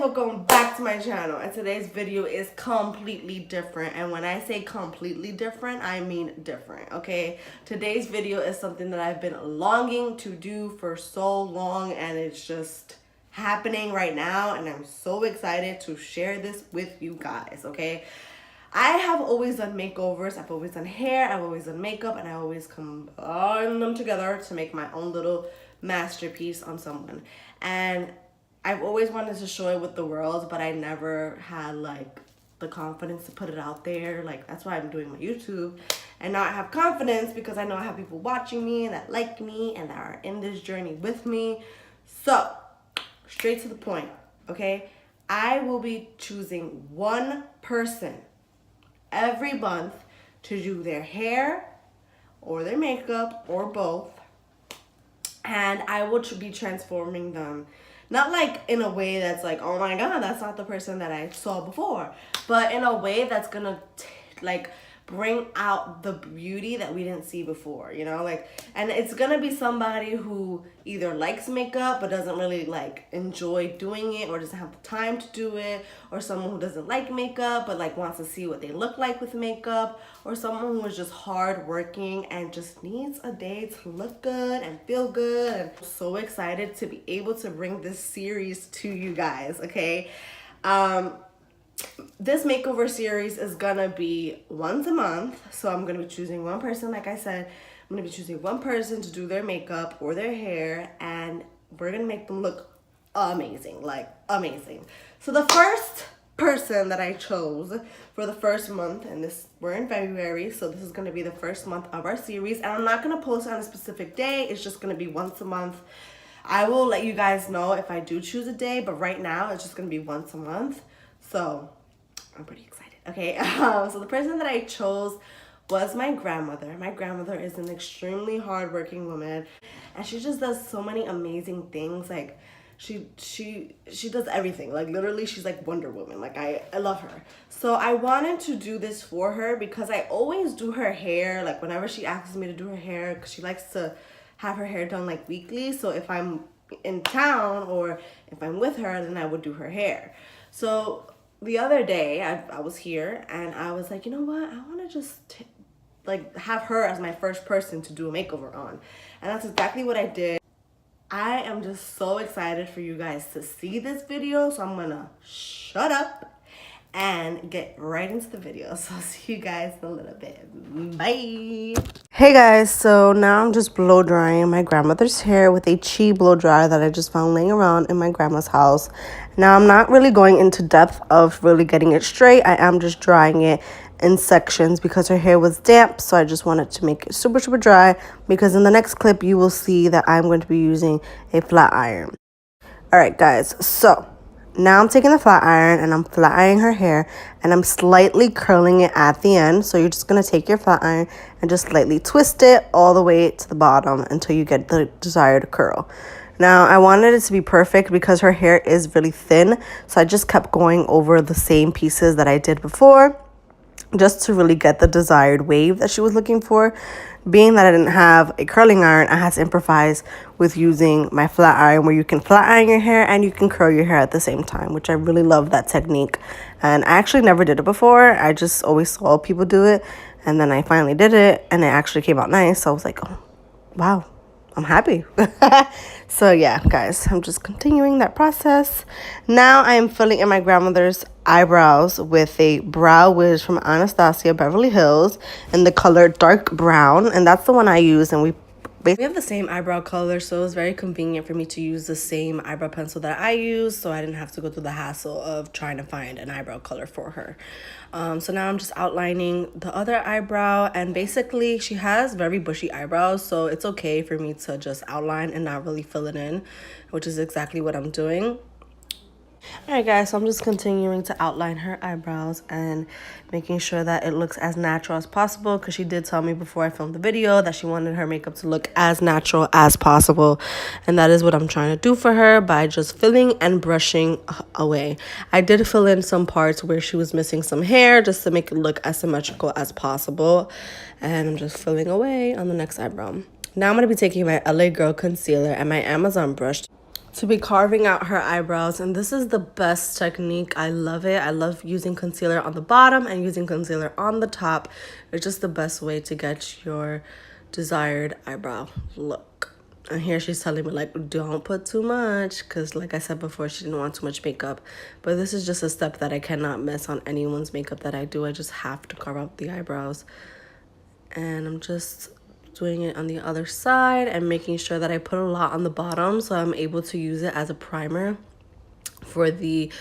welcome back to my channel, and today's video is completely different. And when I say completely different, I mean different, okay? Today's video is something that I've been longing to do for so long, and it's just happening right now, and I'm so excited to share this with you guys, okay? I have always done makeovers, I've always done hair, I've always done makeup, and I always combine them together to make my own little masterpiece on someone. And I've always wanted to show it with the world, but I never had like the confidence to put it out there. Like, that's why I'm doing my YouTube. And now I have confidence because I know I have people watching me that like me and that are in this journey with me. So, straight to the point, okay? I will be choosing one person every month to do their hair or their makeup or both. And I will be transforming them. Not like in a way that's like, oh my God, that's not the person that I saw before. But in a way that's gonna like bring out the beauty that we didn't see before, you know? Like, and it's gonna be somebody who either likes makeup but doesn't really like enjoy doing it or doesn't have the time to do it, or someone who doesn't like makeup but like wants to see what they look like with makeup, or someone who is just hard working and just needs a day to look good and feel good. And I'm so excited to be able to bring this series to you guys, okay? This makeover series is gonna be once a month, so I'm gonna be choosing one person. Like I said, I'm gonna be choosing one person to do their makeup or their hair, and we're gonna make them look amazing, like amazing. So the first person that I chose for the first month, and we're in February, so this is gonna be the first month of our series, and I'm not gonna post on a specific day. It's just gonna be once a month. I will let you guys know if I do choose a day, but right now it's just gonna be once a month. So I'm pretty excited. Okay, so the person that I chose was my grandmother. My grandmother is an extremely hardworking woman, and she just does so many amazing things. Like she does everything. Like literally, she's like Wonder Woman. Like I love her. So I wanted to do this for her because I always do her hair. Like whenever she asks me to do her hair, because she likes to have her hair done like weekly. So if I'm in town or if I'm with her, then I would do her hair. So the other day I was here and I was like, you know what, I want to just like have her as my first person to do a makeover on, and that's exactly what I did. I am just so excited for you guys to see this video, so I'm gonna shut up and get right into the video. So I'll see you guys in a little bit. Bye. Hey guys, so now I'm just blow drying my grandmother's hair with a chi blow dryer that I just found laying around in my grandma's house. Now I'm not really going into depth of really getting it straight. I am just drying it in sections because her hair was damp, so I just wanted to make it super dry, because in the next clip you will see that I'm going to be using a flat iron. Alright guys, so now I'm taking the flat iron and I'm flat ironing her hair, and I'm slightly curling it at the end. So you're just going to take your flat iron and just slightly twist it all the way to the bottom until you get the desired curl. Now I wanted it to be perfect because her hair is really thin, so I just kept going over the same pieces that I did before just to really get the desired wave that she was looking for. Being that I didn't have a curling iron, I had to improvise with using my flat iron, where you can flat iron your hair and you can curl your hair at the same time, which I really love that technique. And I actually never did it before. I just always saw people do it, and then I finally did it and it actually came out nice. So I was like, oh wow, I'm happy. So yeah guys, I'm just continuing that process. Now I am filling in my grandmother's eyebrows with a brow wiz from Anastasia Beverly Hills in the color dark brown, and that's the one I use. And we have the same eyebrow color, so it was very convenient for me to use the same eyebrow pencil that I use, so I didn't have to go through the hassle of trying to find an eyebrow color for her. So now I'm just outlining the other eyebrow, and basically she has very bushy eyebrows, so it's okay for me to just outline and not really fill it in, which is exactly what I'm doing. Alright guys, so I'm just continuing to outline her eyebrows and making sure that it looks as natural as possible, because she did tell me before I filmed the video that she wanted her makeup to look as natural as possible, and that is what I'm trying to do for her by just filling and brushing away. I did fill in some parts where she was missing some hair just to make it look as symmetrical as possible, and I'm just filling away on the next eyebrow. Now I'm going to be taking my LA Girl concealer and my Amazon brush to be carving out her eyebrows, and this is the best technique. I love it. I love using concealer on the bottom and using concealer on the top. It's just the best way to get your desired eyebrow look. And here she's telling me, like, don't put too much, because like I said before, she didn't want too much makeup. But this is just a step that I cannot miss on anyone's makeup that I do. I just have to carve out the eyebrows. And I'm just doing it on the other side and making sure that I put a lot on the bottom so I'm able to use it as a primer for the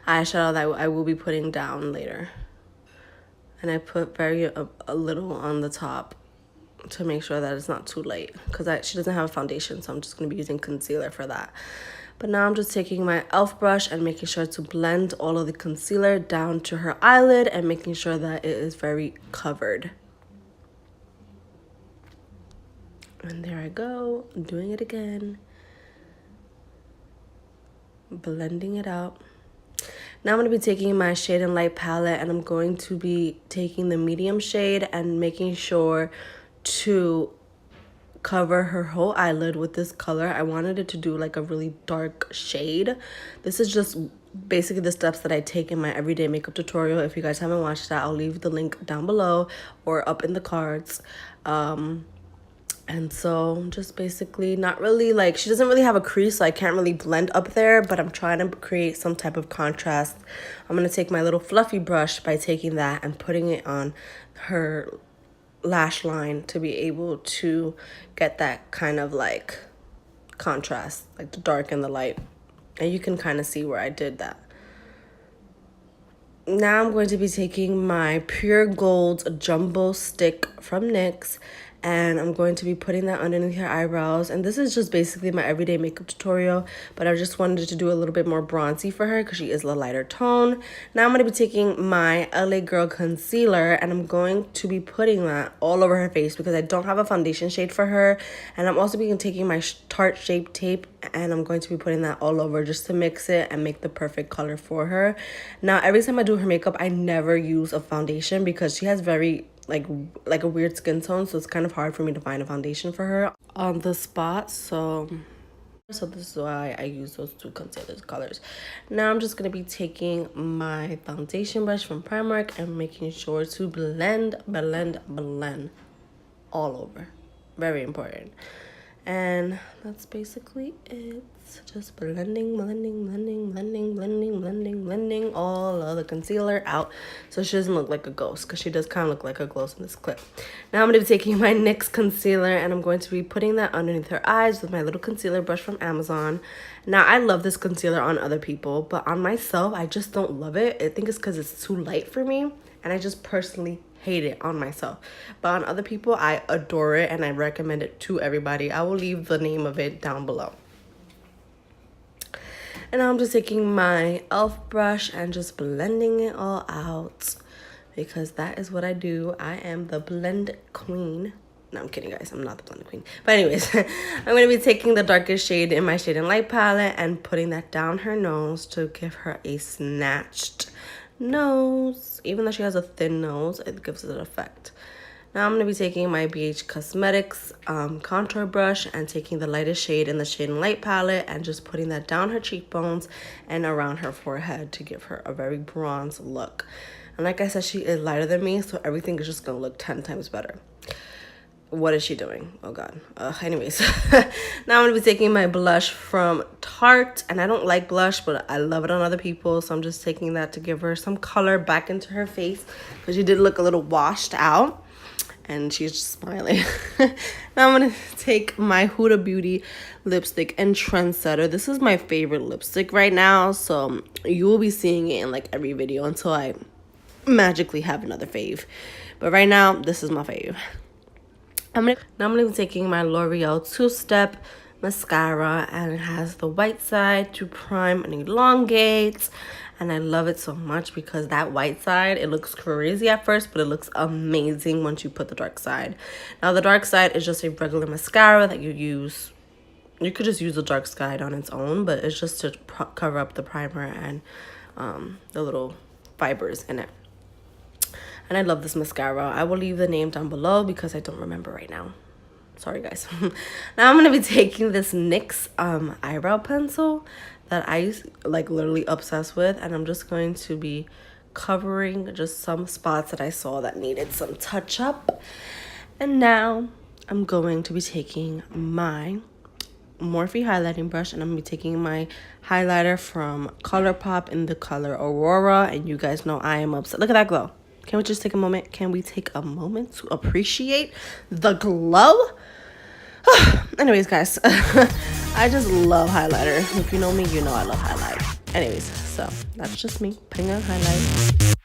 eyeshadow that I will be putting down later. And I put a little on the top to make sure that it's not too light, because she doesn't have a foundation, so I'm just going to be using concealer for that. But now I'm just taking my e.l.f. brush and making sure to blend all of the concealer down to her eyelid and making sure that it is very covered. And there I go, doing it again. Blending it out. Now I'm going to be taking my Shade and Light palette, and I'm going to be taking the medium shade and making sure to cover her whole eyelid with this color. I wanted it to do like a really dark shade. This is just basically the steps that I take in my everyday makeup tutorial. If you guys haven't watched that, I'll leave the link down below or up in the cards. And so just basically not really, like, she doesn't really have a crease, so I can't really blend up there, but I'm trying to create some type of contrast. I'm going to take my little fluffy brush by taking that and putting it on her lash line to be able to get that kind of like contrast, like the dark and the light. And you can kind of see where I did that. Now I'm going to be taking my Pure Gold Jumbo Stick from NYX, and I'm going to be putting that underneath her eyebrows. And this is just basically my everyday makeup tutorial, but I just wanted to do a little bit more bronzy for her because she is a lighter tone. Now I'm going to be taking my LA Girl concealer, and I'm going to be putting that all over her face because I don't have a foundation shade for her. And I'm also taking my Tarte Shape Tape, and I'm going to be putting that all over just to mix it and make the perfect color for her. Now every time I do her makeup, I never use a foundation because she has very like a weird skin tone, so it's kind of hard for me to find a foundation for her on the spot. So this is why I use those two concealer colors. Now I'm just going to be taking my foundation brush from Primark and making sure to blend all over. Very important. And that's basically it. Just blending all of the concealer out so she doesn't look like a ghost, because she does kind of look like a ghost in this clip. Now I'm going to be taking my NYX concealer, and I'm going to be putting that underneath her eyes with my little concealer brush from Amazon. Now I love this concealer on other people, but on myself I just don't love it. I think it's because it's too light for me, and I just personally hate it on myself. But on other people, I adore it, and I recommend it to everybody. I will leave the name of it down below. And now I'm just taking my e.l.f. brush and just blending it all out, because that is what I do. I am the blend queen. No, I'm kidding, guys. I'm not the blend queen. But anyways, I'm going to be taking the darkest shade in my Shade and Light palette and putting that down her nose to give her a snatched nose. Even though she has a thin nose, it gives it an effect. Now I'm going to be taking my BH Cosmetics contour brush and taking the lightest shade in the Shade and Light palette and just putting that down her cheekbones and around her forehead to give her a very bronze look. And like I said, she is lighter than me, so everything is just going to look 10 times better. What is she doing? Oh god. Anyways, now I'm gonna be taking my blush from Tarte, and I don't like blush, but I love it on other people, so I'm just taking that to give her some color back into her face, because she did look a little washed out, and she's just smiling. Now I'm gonna take my Huda Beauty lipstick in Trendsetter. This is my favorite lipstick right now, so you will be seeing it in like every video until I magically have another fave. But right now, this is my fave. Now I'm going to be taking my L'Oreal Two-Step mascara, and it has the white side to prime and elongate, and I love it so much because that white side, it looks crazy at first, but it looks amazing once you put the dark side. Now the dark side is just a regular mascara that you use. You could just use the dark side on its own, but it's just to cover up the primer and the little fibers in it. And I love this mascara. I will leave the name down below because I don't remember right now. Sorry guys. Now I'm gonna be taking this NYX eyebrow pencil that I like literally obsessed with, and I'm just going to be covering just some spots that I saw that needed some touch up. And now I'm going to be taking my Morphe highlighting brush, and I'm gonna be taking my highlighter from ColourPop in the color Aurora, and you guys know I am obsessed. Look at that glow. Can we just take a moment? Can we take a moment to appreciate the glow? Anyways, guys, I just love highlighter. If you know me, you know I love highlight. Anyways, so that's just me putting on highlight.